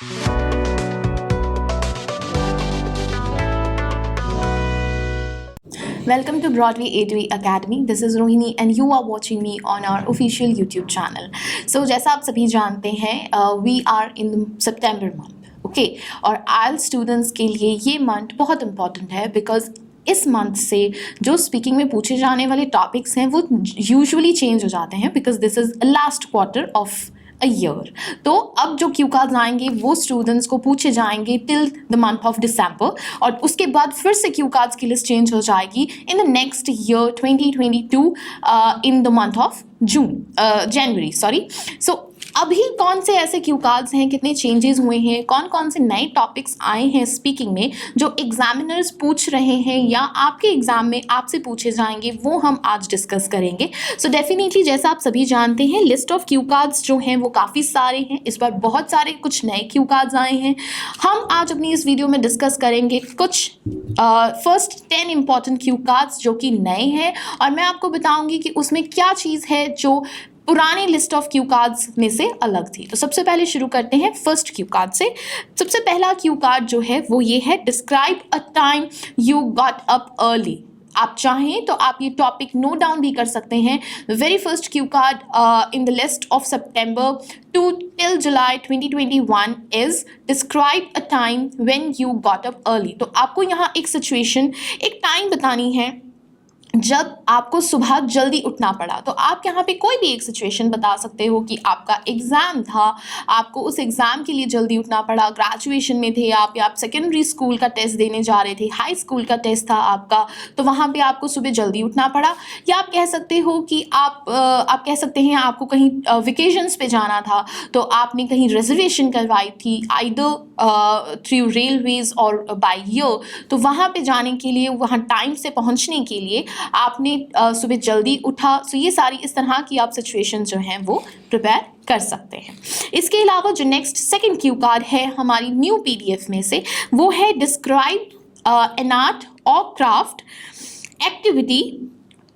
Welcome to Broadway A2E Academy. This is Rohini and you are watching me on our official YouTube channel. So जैसा आप सभी जानते हैं we are in September month. Okay और IELTS students के लिए ये मंथ बहुत इम्पॉर्टेंट है बिकॉज इस मंथ से जो स्पीकिंग में पूछे जाने वाले टॉपिक्स हैं वो यूजुअली चेंज हो जाते हैं because this is last quarter of a year. तो अब जो क्यू कार्ड्स आएंगे वो स्टूडेंट्स को पूछे जाएंगे till the month of December और उसके बाद फिर से क्यू कार्ड्स की लिस्ट चेंज हो जाएगी in the next year 2022 in the month of January so अभी कौन से ऐसे क्यू कार्ड्स हैं, कितने चेंजेस हुए हैं, कौन कौन से नए टॉपिक्स आए हैं स्पीकिंग में जो एग्जामिनर्स पूछ रहे हैं या आपके एग्जाम में आपसे पूछे जाएंगे, वो हम आज डिस्कस करेंगे। सो डेफिनेटली जैसा आप सभी जानते हैं लिस्ट ऑफ क्यू कार्ड्स जो हैं वो काफ़ी सारे हैं। इस बार बहुत सारे कुछ नए क्यू कार्ड्स आए हैं। हम आज अपनी इस वीडियो में डिस्कस करेंगे कुछ फर्स्ट 10 इंपॉर्टेंट क्यू कार्ड्स जो कि नए हैं और मैं आपको बताऊंगी कि उसमें क्या चीज़ है जो पुरानी लिस्ट ऑफ क्यू कार्ड्स में से अलग थी। तो सबसे पहले शुरू करते हैं फर्स्ट क्यू कार्ड से। सबसे पहला क्यू कार्ड जो है वो ये है, describe a time you got up early. आप चाहें तो आप ये टॉपिक नोट डाउन भी कर सकते हैं। Very first cue card in the list of September to till July 2021 is describe a time when you got up early. तो आपको यहाँ एक सिचुएशन, एक टाइम बतानी है जब आपको सुबह जल्दी उठना पड़ा। तो आप यहाँ पे कोई भी एक सिचुएशन बता सकते हो कि आपका एग्ज़ाम था, आपको उस एग्ज़ाम के लिए जल्दी उठना पड़ा, ग्रेजुएशन में थे आप या आप सेकेंडरी स्कूल का टेस्ट देने जा रहे थे, हाई स्कूल का टेस्ट था आपका, तो वहाँ पे आपको सुबह जल्दी उठना पड़ा। या आप कह सकते हो कि आप कह सकते हैं आपको कहीं वेकेशंस पे जाना था तो आपने कहीं रिजर्वेशन करवाई थी आइदर थ्रू रेलवेज़ और बाय ईयर, तो वहाँ पे जाने के लिए, वहाँ टाइम से पहुँचने के लिए आपने सुबह जल्दी उठा। सो ये सारी इस तरह की आप सिचुएशन जो हैं वो प्रिपेयर कर सकते हैं। इसके अलावा जो नेक्स्ट सेकंड क्यू कार्ड है हमारी न्यू पीडीएफ में से वो है describe an art or craft activity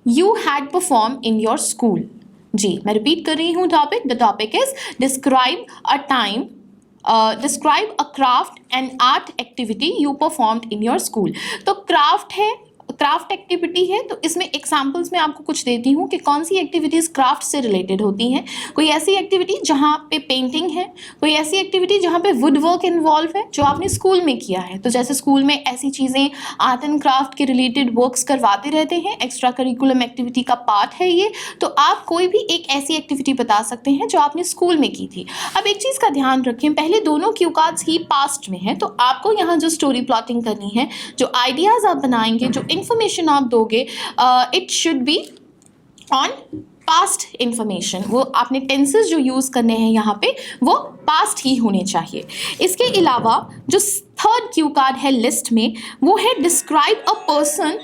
you had perform in your school. जी मैं रिपीट कर रही हूँ topic. The topic is describe a time describe a craft and art activity you performed in your school. तो craft है, craft activity है, तो इसमें एग्जाम्पल्स में आपको कुछ देती हूँ कि कौन सी एक्टिविटीज़ क्राफ्ट से रिलेटेड होती हैं। कोई ऐसी एक्टिविटी जहाँ पे पेंटिंग है, कोई ऐसी एक्टिविटी जहाँ पे वुड वर्क इन्वॉल्व है जो आपने स्कूल में किया है। तो जैसे स्कूल में ऐसी चीज़ें आर्ट एंड क्राफ्ट के रिलेटेड वर्क्स करवाते रहते हैं, एक्स्ट्रा करिकुलम एक्टिविटी का पार्ट है ये। तो आप कोई भी एक ऐसी एक्टिविटी बता सकते हैं जो आपने स्कूल में की थी। अब एक चीज़ का ध्यान रखें, पहले दोनों क्यू कार्ड्स ही पास्ट में हैं, तो आपको यहाँ जो स्टोरी प्लॉटिंग करनी है, जो आइडियाज़ आप बनाएंगे, जो इन्फॉर्मेशन आप दोगे, it should be on past information. वो आपने टेंसेस जो यूज़ करने हैं यहाँ पे वो पास्ट ही होने चाहिए। इसके अलावा जो थर्ड क्यू कार्ड है लिस्ट में वो है describe a person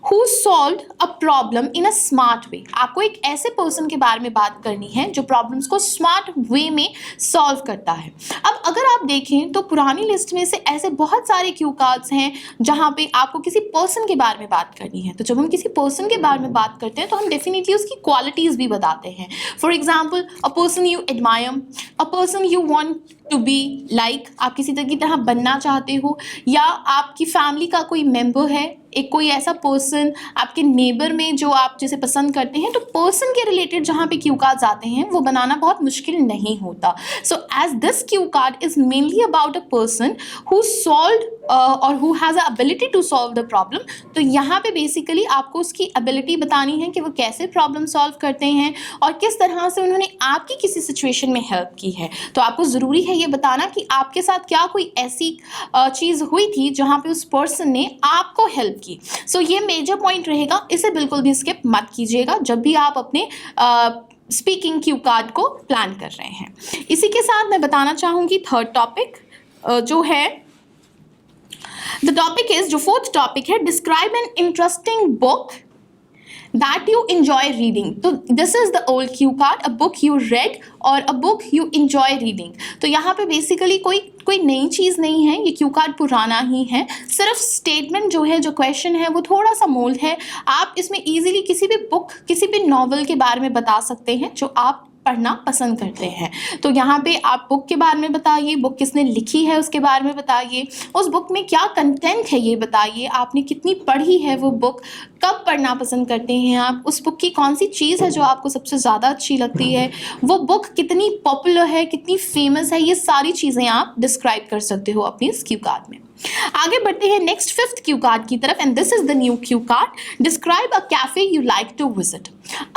who solved a problem in a smart way। आपको एक ऐसे पर्सन के बारे में बात करनी है जो प्रॉब्लम्स को स्मार्ट वे में सॉल्व करता है। अब अगर आप देखें तो पुरानी लिस्ट में से ऐसे बहुत सारे क्यू कार्ड्स हैं जहाँ पे आपको किसी पर्सन के बारे में बात करनी है। तो जब हम किसी पर्सन के बारे में बात करते हैं तो हम डेफिनेटली उसकी क्वालिटीज़ भी बताते हैं। For example a person you admire, a person you want to be like, आप किसी की तरह बनना चाहते हो, या आपकी फैमिली का कोई मेंबर है, एक कोई ऐसा पर्सन आपके नेबर में जो आप जिसे पसंद करते हैं। तो पर्सन के रिलेटेड जहाँ पे क्यू कार्ड्स आते हैं वो बनाना बहुत मुश्किल नहीं होता। So as this cue card is mainly about a person who solved or who has a ability to solve the problem. तो यहाँ पे बेसिकली आपको उसकी एबिलिटी बतानी है कि वो कैसे प्रॉब्लम सॉल्व करते हैं और किस तरह से उन्होंने आपकी किसी सिचुएशन में हेल्प की है। तो आपको ज़रूरी है ये बताना कि आपके साथ क्या कोई ऐसी चीज़ हुई थी जहाँ पे उस पर्सन ने आपको हेल्प की। सो ये मेजर पॉइंट रहेगा, इसे बिल्कुल भी स्किप मत कीजिएगा जब भी आप अपने स्पीकिंग क्यू कार्ड को प्लान कर रहे हैं। इसी के साथ मैं बताना चाहूँगी थर्ड टॉपिक जो है, द टॉपिक इज, जो फोर्थ टॉपिक है, describe an interesting book that you enjoy reading। तो this is the old cue card, a book you read और a book you enjoy reading। तो यहाँ पे बेसिकली कोई नई चीज़ नहीं है, ये क्यू कार्ड पुराना ही है। सिर्फ स्टेटमेंट जो है, जो क्वेश्चन है वो थोड़ा सा मोल्ड है। आप इसमें इजीली किसी भी बुक, किसी भी नॉवल के बारे में बता सकते हैं जो आप पढ़ना पसंद करते हैं। तो यहाँ पे आप बुक के बारे में बताइए, बुक किसने लिखी है उसके बारे में बताइए, उस बुक में क्या कंटेंट है ये बताइए, आपने कितनी पढ़ी है वो बुक, कब पढ़ना पसंद करते हैं आप, उस बुक की कौन सी चीज़ है जो आपको सबसे ज़्यादा अच्छी लगती है, वो बुक कितनी पॉपुलर है, कितनी फेमस है, ये सारी चीज़ें आप डिस्क्राइब कर सकते हो अपनी इस क्यू कार्ड में। आगे बढ़ते हैं नेक्स्ट फिफ्थ क्यू कार्ड की तरफ, and this is the new cue card, describe a cafe you like to visit.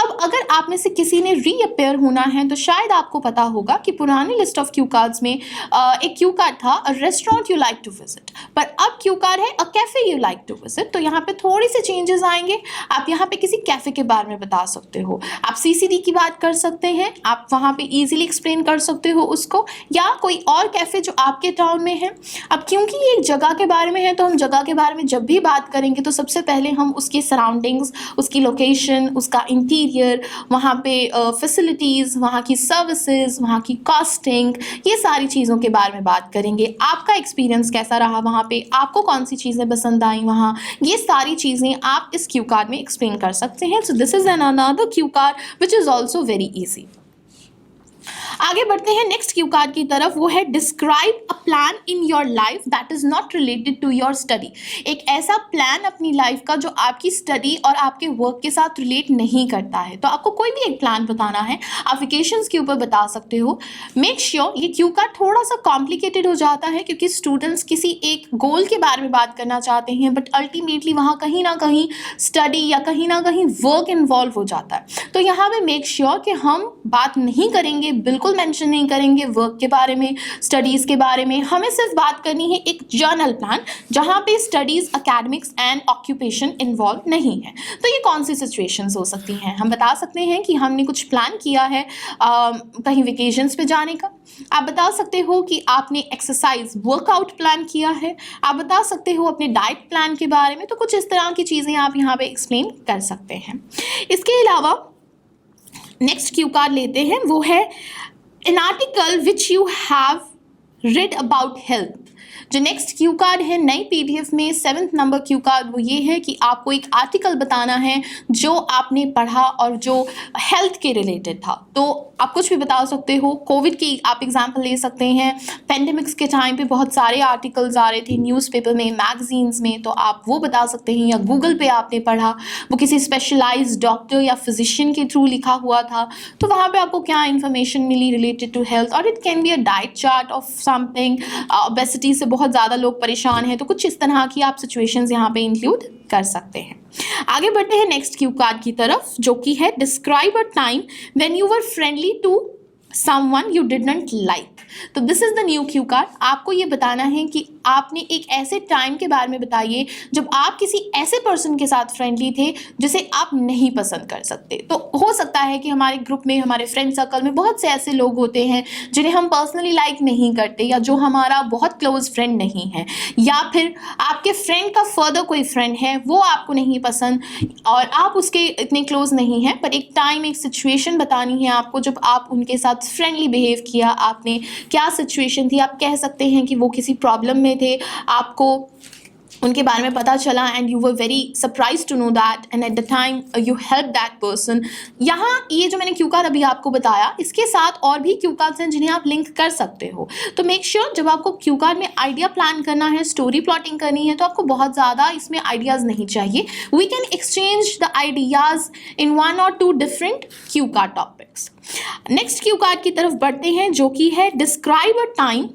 अब अगर आप में से किसी ने रीअपेयर होना है तो शायद आपको पता होगा कि पुरानी लिस्ट ऑफ क्यू कार्ड्स में एक क्यू कार्ड था a restaurant you like to visit, पर अब क्यू कार्ड है a cafe you like to visit. तो यहाँ पे थोड़ी सी चेंजेस आएंगे। आप यहाँ पे किसी कैफे के बारे में बता सकते हो, आप सीसीडी की बात कर सकते हैं, आप वहाँ पे इजीली एक्सप्लेन कर सकते हो उसको, या कोई और कैफे जो आपके टाउन में है। अब क्योंकि ये एक जगह के बारे में है तो हम जगह के बारे में जब भी बात करेंगे तो सबसे पहले हम उसकी सराउंडिंग्स, उसकी लोकेशन, उसका इंटीरियर, वहाँ पे फैसिलिटीज़, वहाँ की सर्विसेज, वहाँ की कॉस्टिंग, ये सारी चीज़ों के बारे में बात करेंगे। आपका एक्सपीरियंस कैसा रहा वहाँ पे, आपको कौन सी चीज़ें पसंद आई वहाँ, ये सारी चीज़ें आप इस क्यू कार्ड में एक्सप्लेन कर सकते हैं। So this is an another Q card which is also very easy. आगे बढ़ते हैं नेक्स्ट क्यू कार्ड की तरफ, वो है describe a plan in your life that is not related to your study. एक ऐसा प्लान अपनी लाइफ का जो आपकी स्टडी और आपके वर्क के साथ रिलेट नहीं करता है। तो आपको कोई भी एक प्लान बताना है, आप वेकेशंस के ऊपर बता सकते हो। मेक श्योर ये क्यू कार्ड थोड़ा सा कॉम्प्लिकेटेड हो जाता है क्योंकि स्टूडेंट्स किसी एक गोल के बारे में बात करना चाहते हैं, बट अल्टीमेटली वहाँ कहीं ना कहीं स्टडी या कहीं ना कहीं वर्क इन्वॉल्व हो जाता है। तो यहाँ पे मेक श्योर कि हम बात नहीं करेंगे, बिल्कुल मेंशन नहीं करेंगे वर्क के बारे में, स्टडीज़ के बारे में। हमें सिर्फ बात करनी है एक जर्नल प्लान जहाँ पे studies, academics and occupation involve नहीं है। तो ये कौन सी सिचुएशंस हो सकती हैं? हम बता सकते हैं कि हमने कुछ प्लान किया है कहीं वेकेशंस पे जाने का। आप बता सकते हो कि आपने एक्सरसाइज, वर्कआउट प्लान किया है। आप बता सकते हो अपने डाइट प्लान के बारे में। तो कुछ इस तरह की चीज़ें आप यहाँ पे एक्सप्लेन कर सकते हैं। इसके अलावा नेक्स्ट क्यू कार्ड लेते हैं, वो है an article which you have read about health। जो नेक्स्ट क्यू कार्ड है नई पीडीएफ में 7th नंबर क्यू कार्ड, वो ये है कि आपको एक आर्टिकल बताना है जो आपने पढ़ा और जो हेल्थ के रिलेटेड था। तो आप कुछ भी बता सकते हो। कोविड की आप एग्जांपल ले सकते हैं। पेंडेमिक्स के टाइम पे बहुत सारे आर्टिकल्स आ रहे थे न्यूज़पेपर में, मैगजीन्स में, तो आप वो बता सकते हैं। या गूगल पे आपने पढ़ा, वो किसी स्पेशलाइज्ड डॉक्टर या फिजिशियन के थ्रू लिखा हुआ था, तो वहाँ पे आपको क्या इन्फॉर्मेशन मिली रिलेटेड टू हेल्थ। और it can be a diet chart of something. Obesity से बहुत ज़्यादा लोग परेशान हैं, तो कुछ इस तरह की आप सिचुएशंस यहाँ पे इंक्लूड कर सकते हैं। आगे बढ़ते हैं नेक्स्ट क्यू कार्ड की तरफ, जो कि है describe a time when you were friendly to someone you did not like. तो this is the new cue card. आपको ये बताना है कि आपने एक ऐसे टाइम के बारे में बताइए जब आप किसी ऐसे पर्सन के साथ फ्रेंडली थे जिसे आप नहीं पसंद कर सकते। तो हो सकता है कि हमारे ग्रुप में, हमारे फ्रेंड सर्कल में बहुत से ऐसे लोग होते हैं जिन्हें हम पर्सनली लाइक नहीं करते, या जो हमारा बहुत क्लोज फ्रेंड नहीं है, या फिर आपके फ्रेंड का फर्दर कोई फ्रेंड है वो आपको नहीं पसंद और आप उसके इतने क्लोज नहीं हैं, पर एक टाइम, एक सिचुएशन बतानी है आपको जब आप उनके साथ फ्रेंडली बिहेव किया, आपने क्या सिचुएशन थी। आप कह सकते हैं कि वो किसी प्रॉब्लम में थे, आपको उनके बारे में पता चला and you were very surprise to know that and at the time you help that person. यहाँ ये जो मैंने क्यू कार्ड अभी आपको बताया, इसके साथ और भी क्यू कार्ड्स हैं जिन्हें आप लिंक कर सकते हो। तो मेक श्योर जब आपको क्यू कार्ड में आइडिया प्लान करना है, स्टोरी प्लॉटिंग करनी है, तो आपको बहुत ज़्यादा इसमें आइडियाज़ नहीं चाहिए। We can exchange the ideas in 1 or 2 different cue card topics. Next cue card की तरफ बढ़ते हैं, जो कि है describe a time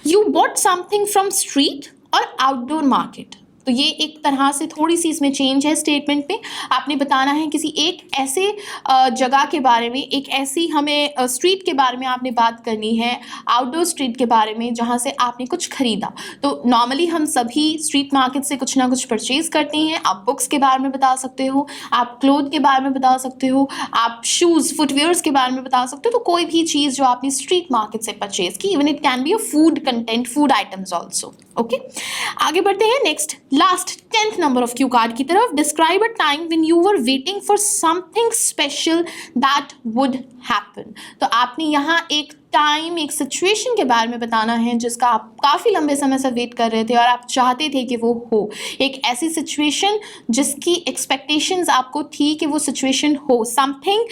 you bought something from street or outdoor market. तो ये एक तरह से थोड़ी सी इसमें चेंज है स्टेटमेंट में। आपने बताना है किसी एक ऐसे जगह के बारे में, एक ऐसी हमें स्ट्रीट के बारे में आपने बात करनी है, आउटडोर स्ट्रीट के बारे में जहाँ से आपने कुछ खरीदा। तो नॉर्मली हम सभी स्ट्रीट मार्केट से कुछ ना कुछ परचेज करते हैं। आप बुक्स के बारे में बता सकते हो, आप क्लोथ के बारे में बता सकते हो, आप शूज़, फुटवेयर्स के बारे में बता सकते हो। तो कोई भी चीज़ जो आपने स्ट्रीट मार्केट से परचेज की, even it can be a food content, food items also. Okay, आगे बढ़ते हैं next last 10th number of Q card की तरफ, describe a time when you were waiting for something special that would happen. तो आपने यहाँ एक time, एक सिचुएशन के बारे में बताना है जिसका आप काफ़ी लंबे समय से वेट कर रहे थे और आप चाहते थे कि वो हो। एक ऐसी सिचुएशन जिसकी एक्सपेक्टेशंस आपको थी कि वो सिचुएशन हो, समथिंग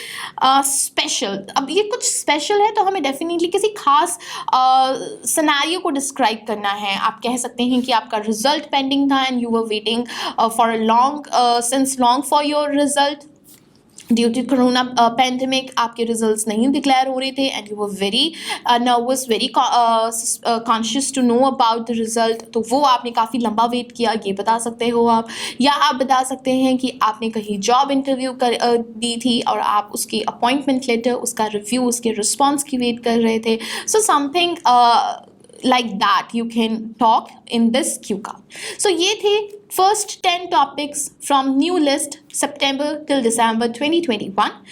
स्पेशल। अब ये कुछ स्पेशल है तो हमें डेफिनेटली किसी खास सिनेरियो को डिस्क्राइब करना है। आप कह सकते हैं कि आपका रिजल्ट पेंडिंग था and you were waiting for a long since long for your result. Due to corona pandemic आपके रिजल्ट्स नहीं डिक्लेयर हो रहे थे and you were very nervous, very conscious to know about the result. तो वो आपने काफ़ी लंबा वेट किया, ये बता सकते हो आप। या आप बता सकते हैं कि आपने कहीं जॉब इंटरव्यू दी थी और आप उसकी अपॉइंटमेंट लेटर, उसका रिव्यू, उसके रिस्पॉन्स की वेट कर रहे थे। So something like that you can talk in this cue card. So ये थे first 10 topics from new list September till December 2021.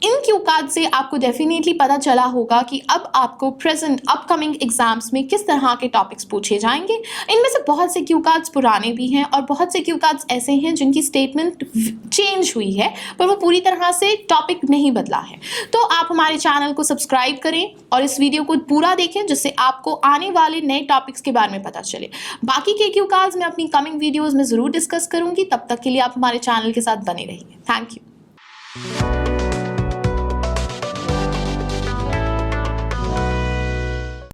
In Q card से आपको डेफिनेटली पता चला होगा कि अब आपको प्रेजेंट अपकमिंग एग्जाम्स में किस तरह के टॉपिक्स पूछे जाएंगे। इनमें से बहुत से क्यू कार्ड्स पुराने भी हैं और बहुत से क्यू कार्ड्स ऐसे हैं जिनकी स्टेटमेंट चेंज हुई है पर वो पूरी तरह से टॉपिक नहीं बदला है। तो आप हमारे चैनल को सब्सक्राइब करें और इस वीडियो को पूरा देखें जिससे आपको आने वाले नए टॉपिक्स के बारे में पता चले। बाकी के क्यू कार्ड्स मैं अपनी कमिंग वीडियोज़ में ज़रूर डिस्कस करूँगी। तब तक के लिए आप हमारे चैनल के साथ बने रहिए। Thank you.